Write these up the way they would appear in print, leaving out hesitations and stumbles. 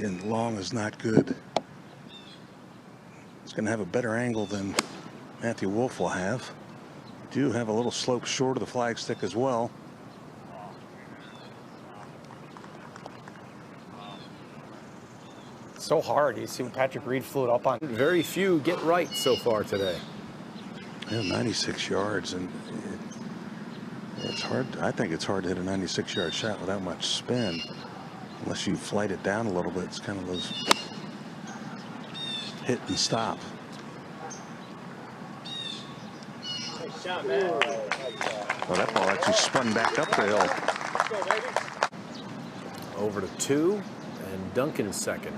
Again, long is not good. It's going to have a better angle than MattWolff will have. Do have a little slope short of the flagstick as well. So hard. You see when Patrick Reed flew it up on. Very few get right so far today. Yeah, 96 yards, and it's hard. I think it's hard to hit a 96-yard shot without much spin, unless you flight it down a little bit. It's kind of those hit and stop. Nice shot, man. Well, that ball actually spun back up the hill. Over to 2, and Duncan's second.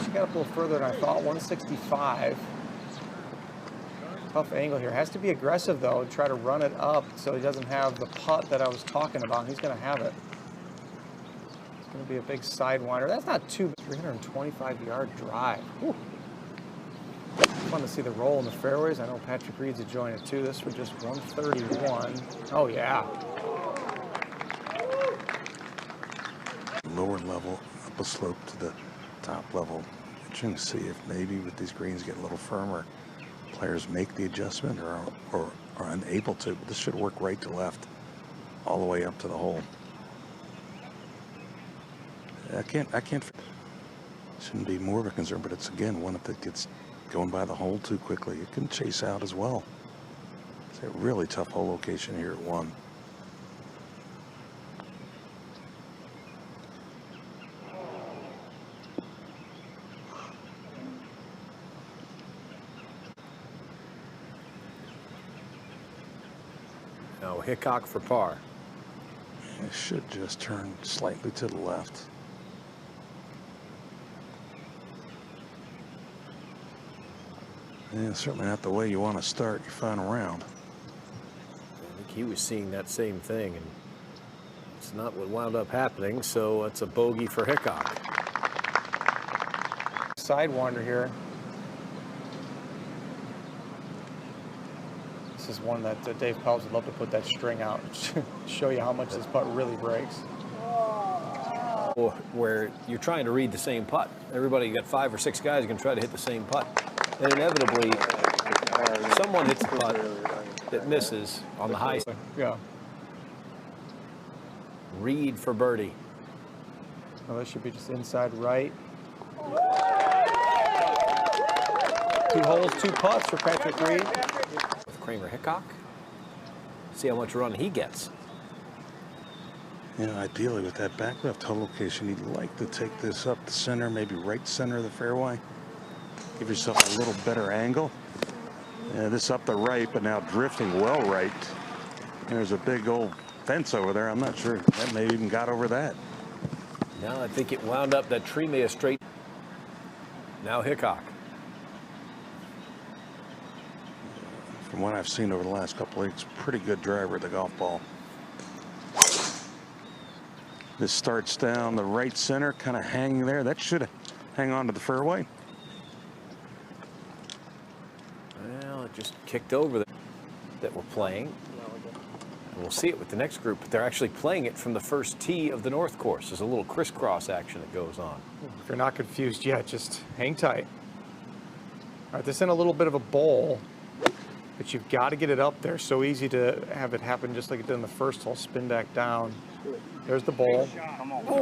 She got up a little further than I thought. 165. Tough angle here. Has to be aggressive though. Try to run it up so he doesn't have the putt that I was talking about. He's going to have it. It's going to be a big sidewinder. That's not too. 325-yard drive. Whew. Fun to see the roll in the fairways. I know Patrick Reed's enjoying it too. This was just 131. Oh yeah. Lower level, up a slope to the top level. Interesting to see if maybe with these greens get a little firmer, players make the adjustment or are unable to. But this should work right to left all the way up to the hole. I can't. Shouldn't be more of a concern, but it's again one if it gets going by the hole too quickly, it can chase out as well. It's a really tough hole location here at 1. Now Hickok for par. It should just turn slightly to the left. Yeah, certainly not the way you want to start your final round. I think he was seeing that same thing, and it's not what wound up happening, so it's a bogey for Hickok. Sidewinder here. This is one that Dave Pelz would love to put that string out and show you how much this putt really breaks. Where you're trying to read the same putt. Everybody, you got 5 or 6 guys who can try to hit the same putt. And inevitably, someone hits the putt that misses on the high side. Yeah. Reed for birdie. Well, this should be just inside right. 2 holes, 2 putts for Patrick Reed. With Kramer Hickok. See how much run he gets. You know, ideally with that back left hole location, you'd like to take this up the center, maybe right center of the fairway. Give yourself a little better angle. Yeah, this up the right, but now drifting well right. There's a big old fence over there. I'm not sure that may even got over that. Now I think it wound up, that tree may have straight. Now Hickok. From what I've seen over the last couple of weeks, pretty good driver of the golf ball. This starts down the right center, kind of hanging there. That should hang on to the fairway. Well, it just kicked over that we're playing. And we'll see it with the next group, but they're actually playing it from the first tee of the North Course. There's a little crisscross action that goes on. If you're not confused yet, just hang tight. All right, this is in a little bit of a bowl, but you've got to get it up there. So easy to have it happen just like it did in the first hole. Spin back down. There's the bowl.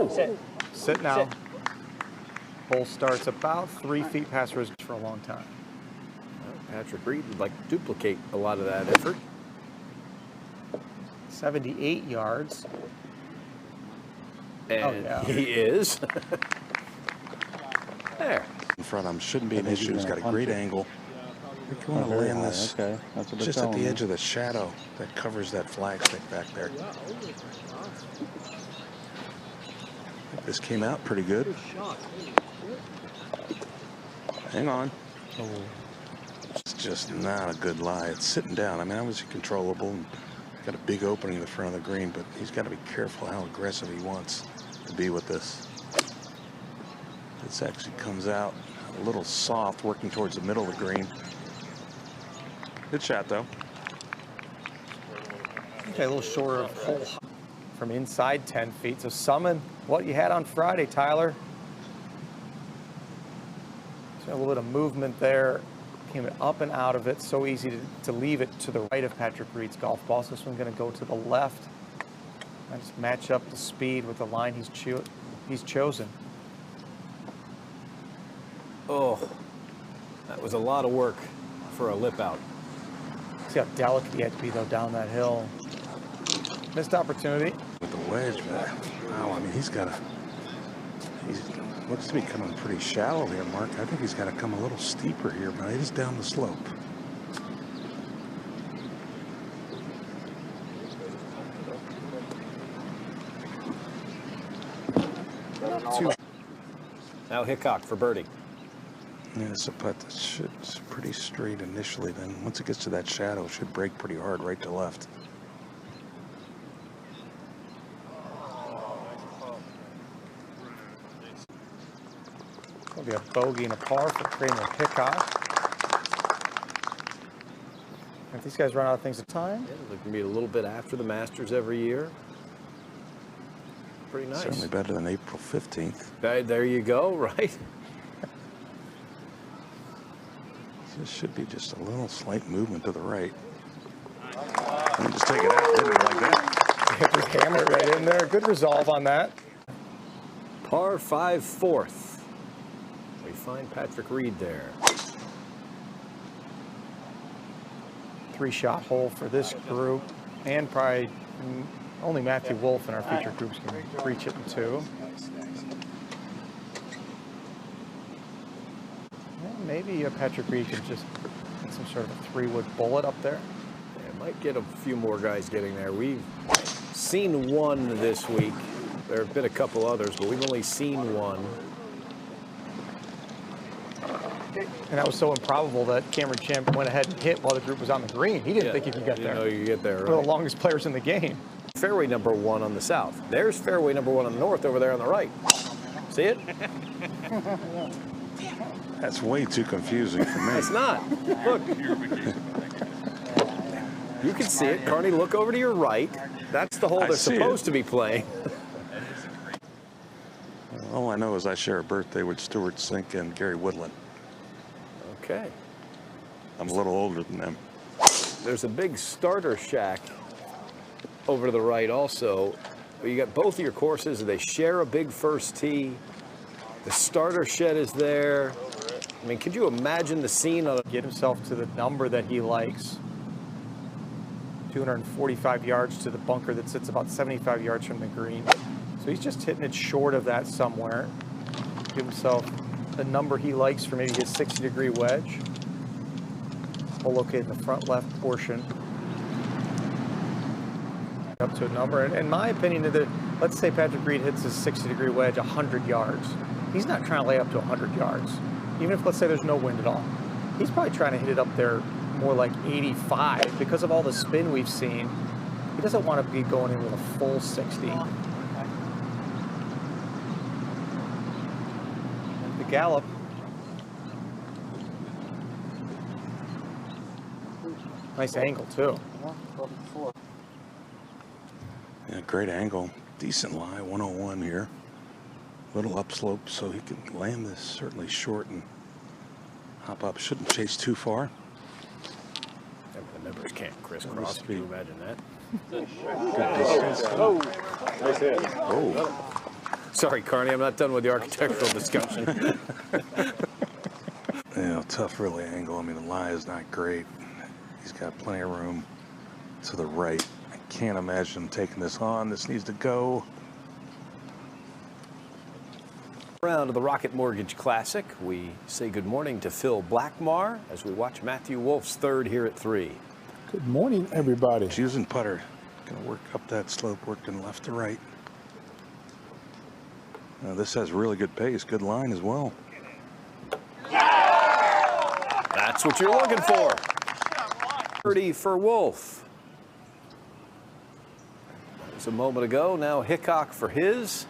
Sit. Sit now. Bowl starts about 3 feet past ridge for a long time. Well, Patrick Reed would like to duplicate a lot of that effort. 78 yards. And yeah. he is. There. In front of him shouldn't be an issue. He's got a great angle. You want to land this just at the edge of the shadow that covers that flagstick back there. This came out pretty good. Hang on. It's just not a good lie. It's sitting down. I mean, obviously controllable and got a big opening in the front of the green, but he's got to be careful how aggressive he wants to be with this. This actually comes out a little soft, working towards the middle of the green. Good shot, though. Okay, a little shorter of hole from inside 10 feet. So summon what you had on Friday, Tyler. So a little bit of movement there. Came up and out of it. So easy to leave it to the right of Patrick Reed's golf ball. So this one's going to go to the left. And just match up the speed with the line he's chosen. Oh, that was a lot of work for a lip out. See how delicate he had to be, though, down that hill. Missed opportunity. With the wedge, but wow, I mean, he looks to be coming pretty shallow here, Mark. I think he's got to come a little steeper here, but it is down the slope. Now Hickok for birdie. Yeah, it's a putt that it's pretty straight initially. Then once it gets to that shadow, it should break pretty hard right to left. It'll be a bogey and a par for Kramer Hickok. If these guys run out of things at time. Yeah, they're going to be a little bit after the Masters every year. Pretty nice. Certainly better than April 15th. There you go, right? This should be just a little slight movement to the right. And just take it out, didn't it, like that? Hammer it right in there. Good resolve on that. Par 5 fourth. We find Patrick Reed there. 3-shot hole for this group, and probably only MattWolff in our featured groups can reach it in 2. Maybe Patrick Reed can just get some sort of a 3-wood bullet up there. Yeah, might get a few more guys getting there. We've seen one this week. There have been a couple others, but we've only seen one. And that was so improbable that Cameron Champ went ahead and hit while the group was on the green. He didn't think he could get there. You know you get there, right? One of the longest players in the game. Fairway number 1 on the south. There's fairway number 1 on the north over there on the right. See it? That's way too confusing for me. It's not. Look. You can see it. Carney, look over to your right. That's the hole they're supposed to be playing. All I know is I share a birthday with Stuart Sink and Gary Woodland. Okay. I'm a little older than them. There's a big starter shack over to the right also. You got both of your courses. They share a big first tee. The starter shed is there. I mean, could you imagine the scene on Get himself to the number that he likes. 245 yards to the bunker that sits about 75 yards from the green. So he's just hitting it short of that somewhere. Give himself the number he likes for maybe his 60-degree wedge. Hole located in the front left portion. Up to a number. And in my opinion, let's say Patrick Reed hits his 60-degree wedge 100 yards. He's not trying to lay up to 100 yards. Even if, let's say, there's no wind at all. He's probably trying to hit it up there more like 85 because of all the spin we've seen. He doesn't want to be going in with a full 60. The gallop. Nice angle, too. Yeah, great angle. Decent lie, 101 here. Little upslope, so he can land this certainly short and hop up. Shouldn't chase too far. The members can't crisscross. Can you imagine that? Oh, nice hit. Oh. Sorry, Carney, I'm not done with the architectural discussion. Yeah, tough really angle. I mean, the lie is not great. He's got plenty of room to the right. I can't imagine him taking this on. This needs to go. Round of the Rocket Mortgage Classic. We say good morning to Phil Blackmar as we watch MattWolff's third here at 3. Good morning, everybody. He's using putter. Gonna work up that slope, working left to right. Now this has really good pace, good line as well. That's what you're looking for. 30 for Wolff. That was a moment ago. Now Hickok for his.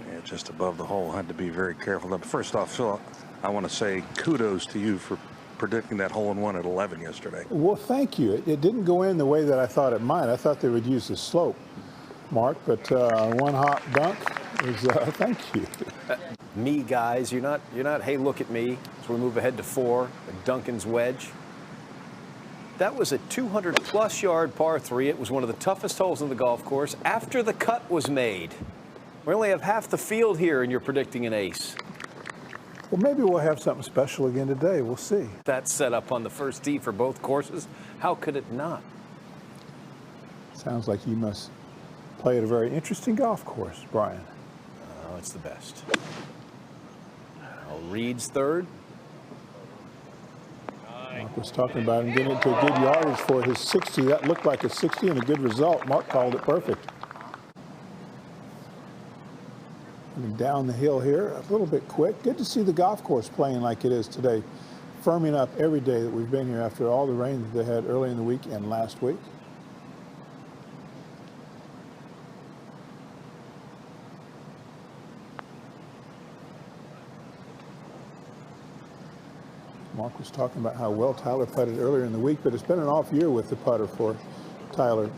Yeah, just above the hole. Had to be very careful. First off, Phil, I want to say kudos to you for predicting that hole-in-one at 11 yesterday. Well, thank you. It didn't go in the way that I thought it might. I thought they would use the slope, Mark, but one hot dunk is thank you. Me, guys, you're not, hey, look at me. So we move ahead to 4, Duncan's wedge. That was a 200-plus yard par 3. It was one of the toughest holes in the golf course after the cut was made. We only have half the field here, and you're predicting an ace. Well, maybe we'll have something special again today. We'll see. That's set up on the first tee for both courses. How could it not? Sounds like you must play at a very interesting golf course, Brian. Oh, it's the best. Reed's third. Mark was talking about him getting it to a good yardage for his 60. That looked like a 60 and a good result. Mark called it perfect. Coming down the hill here, a little bit quick. Good to see the golf course playing like it is today. Firming up every day that we've been here after all the rain that they had early in the week and last week. Mark was talking about how well Tyler putted earlier in the week, but it's been an off year with the putter for Tyler.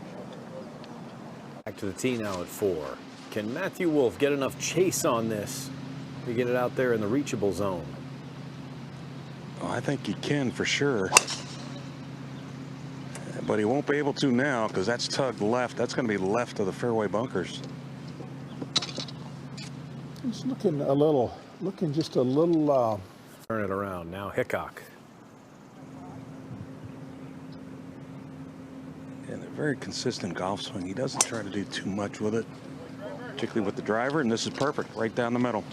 Back to the tee now at 4. Can MattWolff get enough chase on this to get it out there in the reachable zone? Oh, I think he can for sure. But he won't be able to now because that's tugged left. That's going to be left of the fairway bunkers. He's looking just a little... Turn it around now, Hickok. And a very consistent golf swing. He doesn't try to do too much with it, particularly with the driver, and this is perfect, right down the middle.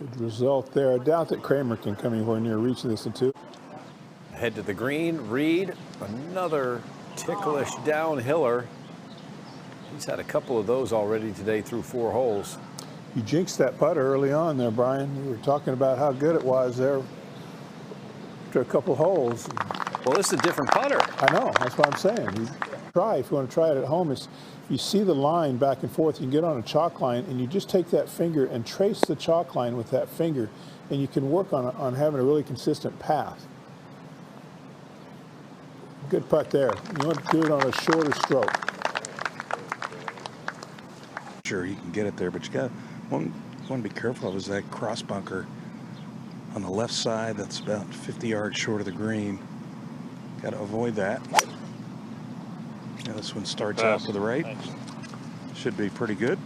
Good result there. I doubt that Kramer can come anywhere near reaching this in 2. Head to the green, Reed, another ticklish downhiller. He's had a couple of those already today through 4 holes. You jinxed that putter early on there, Brian. You were talking about how good it was there after a couple holes. Well, this is a different putter. I know. That's what I'm saying. You try, if you want to try it at home, is you see the line back and forth. You can get on a chalk line, and you just take that finger and trace the chalk line with that finger, and you can work on having a really consistent path. Good putt there. You want to do it on a shorter stroke. Sure, you can get it there, but you got one to be careful of is that cross bunker on the left side. That's about 50 yards short of the green. Got to avoid that. Yeah, this one starts out to the right. Thanks. Should be pretty good.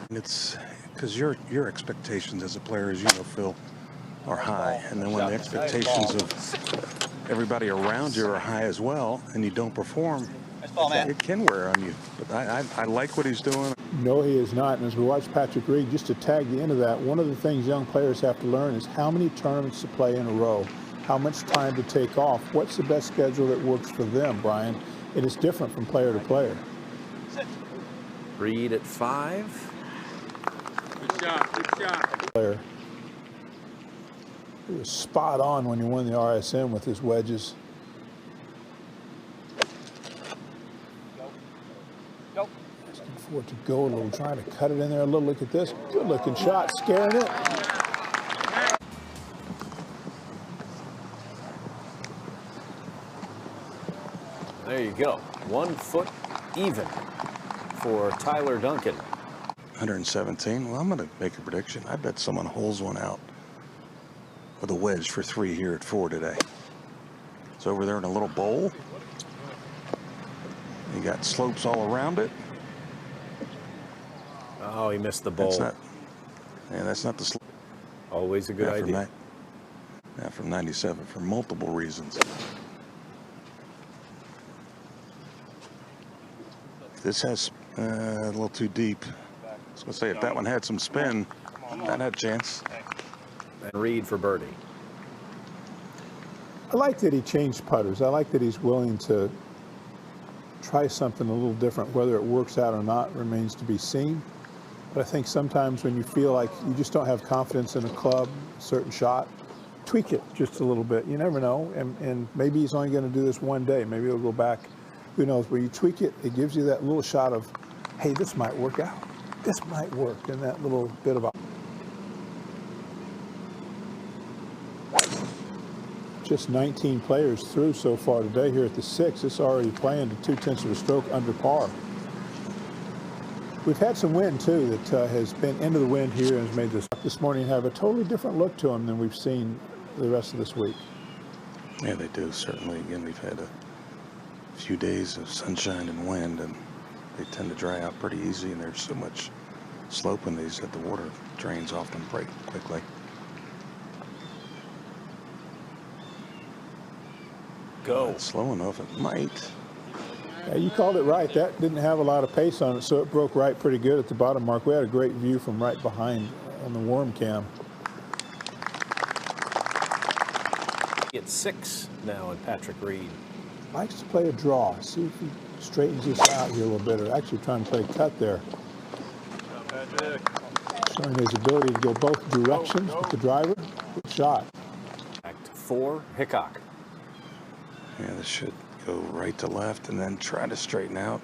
And it's because your expectations as a player, as you know, Phil, are high, and then when the expectations of everybody around you are high as well, and you don't perform, it can wear on you. But I like what he's doing. No, he is not. And as we watch PatrickReed, just to tag the end of that, one of the things young players have to learn is how many tournaments to play in a row, how much time to take off, what's the best schedule that works for them, Brian. It is different from player to player. Reed at 5. Good shot. Player. He was spot on when he won the RSM with his wedges. Go. Asking for it to go a little, trying to cut it in there a little. Look at this. Good looking shot, scaring it. There you go. 1 foot even for Tyler Duncan. 117. Well, I'm going to make a prediction. I bet someone holes one out with a wedge for 3 here at 4 today. It's over there in a little bowl. You got slopes all around it. Oh, he missed the bowl. That's not the slope. Always a good idea. From 97 for multiple reasons. This has a little too deep. I was going to say, if that one had some spin, that had a chance. And Reed for birdie. I like that he changed putters. I like that he's willing to try something a little different. Whether it works out or not remains to be seen. But I think sometimes when you feel like you just don't have confidence in a club, a certain shot, tweak it just a little bit. You never know. And maybe he's only going to do this one day. Maybe he'll go back who knows, where you tweak it, it gives you that little shot of, hey, this might work out. This might work, and that little bit of just 19 players through so far today here at the 6. It's already playing to 0.2 of a stroke under par. We've had some wind too that has been into the wind here and has made this morning have a totally different look to them than we've seen the rest of this week. Yeah, they do, certainly. Again, we've had a few days of sunshine and wind, and they tend to dry out pretty easy, and there's so much slope in these that the water drains off them quite quickly. Go. It's slow enough, it might. Yeah, you called it right. That didn't have a lot of pace on it, so it broke right pretty good at the bottom mark. We had a great view from right behind on the worm cam. It's 6 now, and PatrickReed Likes to play a draw. See if he straightens this out here a little bit, or actually trying to play a cut there. Showing his ability to go both directions with the driver. Good shot. back to 4, Hickok. Yeah, this should go right to left and then try to straighten out.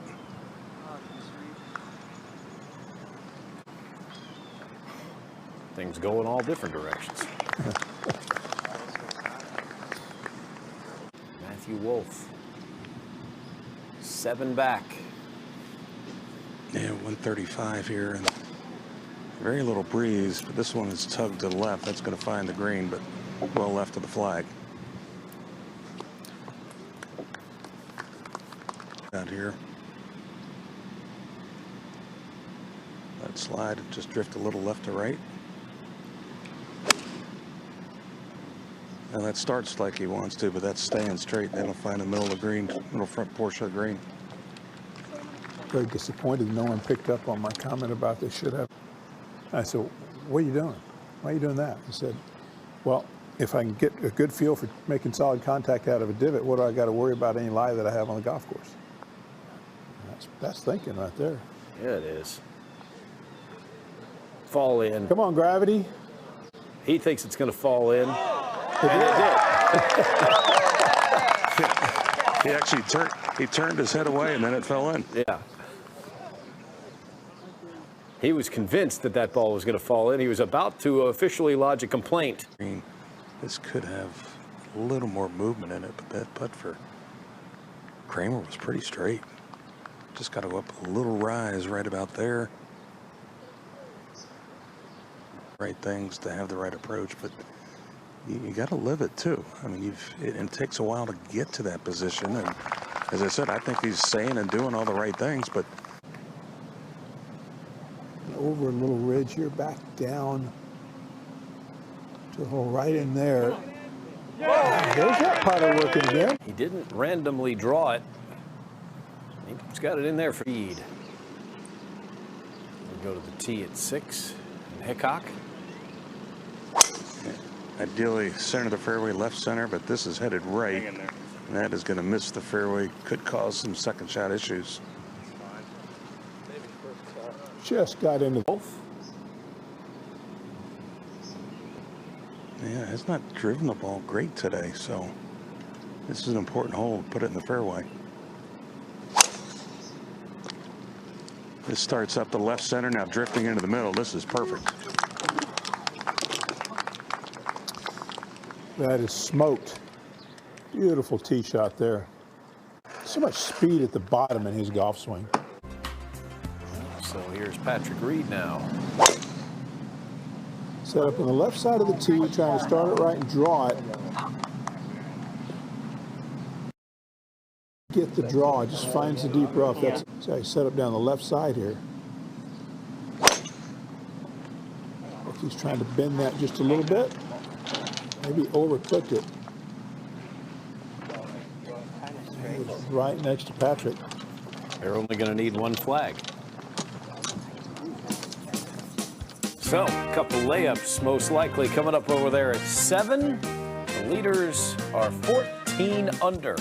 Things go in all different directions. MattWolff, 7 back. Yeah, 135 here, and very little breeze, but this one is tugged to the left. That's going to find the green, but well left of the flag. Out here. That slide, just drift a little left to right. And that starts like he wants to, but that's staying straight. That'll find the middle of the green, middle front portion of the green. Very disappointed no one picked up on my comment about they should have. I said, what are you doing? Why are you doing that? He said, well, if I can get a good feel for making solid contact out of a divot, what do I got to worry about any lie that I have on the golf course? That's thinking right there. Yeah, it is. Fall in. Come on, gravity. He thinks it's going to fall in. And it did. He actually turned his head away, and then it fell in. Yeah. He was convinced that that ball was going to fall in. He was about to officially lodge a complaint. This could have a little more movement in it, but that putt for Kramer was pretty straight. Just got to go up a little rise right about there. Right things to have the right approach, but you got to live it too. I mean, it takes a while to get to that position, and as I said, I think he's saying and doing all the right things, but over a little ridge here, back down to the hole right in there. There's that putter working again. He didn't randomly draw it. He's got it in there for Reed. We'll go to the tee at 6. And Hickok. ideally center of the fairway, left center, but this is headed right, and that is going to miss the fairway. Could cause some second shot issues. Just got into both. Yeah, it's not driven the ball great today, so this is an important hole to put it in the fairway. This starts up the left center, now drifting into the middle. This is perfect. That is smoked. Beautiful tee shot there. So much speed at the bottom in his golf swing. So here's PatrickReed now. Set up on the left side of the tee, trying to start it right and draw it. Get the draw, just finds the deep rough. That's so I set up down the left side here. If he's trying to bend that just a little bit, maybe overcooked it. It was right next to Patrick. They're only going to need one flag. So, a couple layups most likely coming up over there at 7. The leaders are 14 under.